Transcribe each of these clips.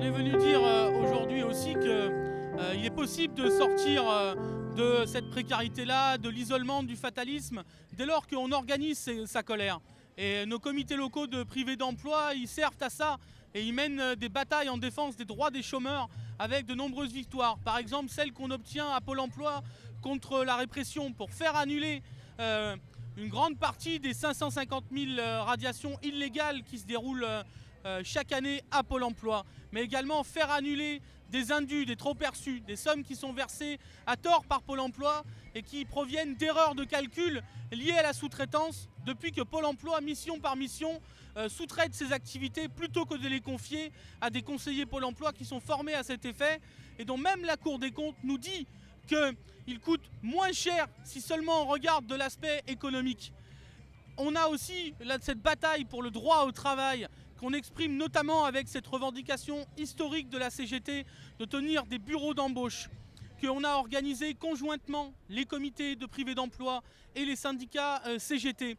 est venu dire aujourd'hui aussi qu'il est possible de sortir de cette précarité-là, de l'isolement, du fatalisme, dès lors qu'on organise sa colère. Et nos comités locaux de privés d'emploi, ils servent à ça et ils mènent des batailles en défense des droits des chômeurs avec de nombreuses victoires. Par exemple, celle qu'on obtient à Pôle emploi contre la répression pour faire annuler une grande partie des 550 000 radiations illégales qui se déroulent chaque année à Pôle emploi, mais également faire annuler des indus, des trop-perçus, des sommes qui sont versées à tort par Pôle emploi et qui proviennent d'erreurs de calcul liées à la sous-traitance depuis que Pôle emploi, mission par mission, sous-traite ses activités plutôt que de les confier à des conseillers Pôle emploi qui sont formés à cet effet et dont même la Cour des comptes nous dit qu'il coûte moins cher si seulement on regarde de l'aspect économique. On a aussi cette bataille pour le droit au travail qu'on exprime notamment avec cette revendication historique de la CGT de tenir des bureaux d'embauche, qu'on a organisé conjointement les comités de privés d'emploi et les syndicats CGT.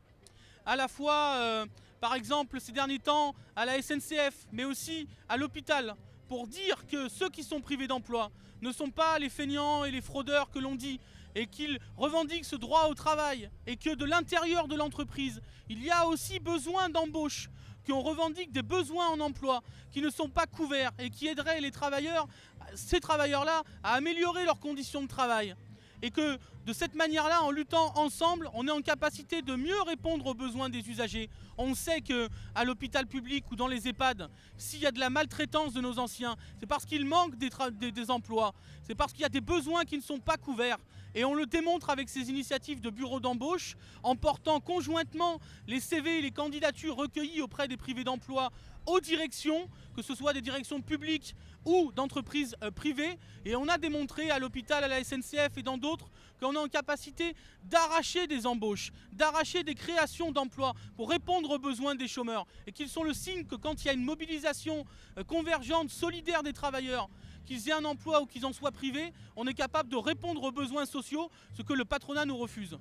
À la fois, par exemple, ces derniers temps, à la SNCF, mais aussi à l'hôpital, pour dire que ceux qui sont privés d'emploi ne sont pas les feignants et les fraudeurs que l'on dit, et qu'ils revendiquent ce droit au travail, et que de l'intérieur de l'entreprise, il y a aussi besoin d'embauche, qu'on revendique des besoins en emploi qui ne sont pas couverts et qui aideraient les travailleurs, ces travailleurs-là, à améliorer leurs conditions de travail. Et que de cette manière-là, en luttant ensemble, on est en capacité de mieux répondre aux besoins des usagers. On sait qu'à l'hôpital public ou dans les EHPAD, s'il y a de la maltraitance de nos anciens, c'est parce qu'il manque des emplois, c'est parce qu'il y a des besoins qui ne sont pas couverts. Et on le démontre avec ces initiatives de bureaux d'embauche, en portant conjointement les CV et les candidatures recueillies auprès des privés d'emploi aux directions, que ce soit des directions publiques ou d'entreprises privées. Et on a démontré à l'hôpital, à la SNCF et dans d'autres qu'on est en capacité d'arracher des embauches, d'arracher des créations d'emplois pour répondre aux besoins des chômeurs. Et qu'ils sont le signe que quand il y a une mobilisation convergente, solidaire des travailleurs, qu'ils aient un emploi ou qu'ils en soient privés, on est capable de répondre aux besoins sociaux, ce que le patronat nous refuse.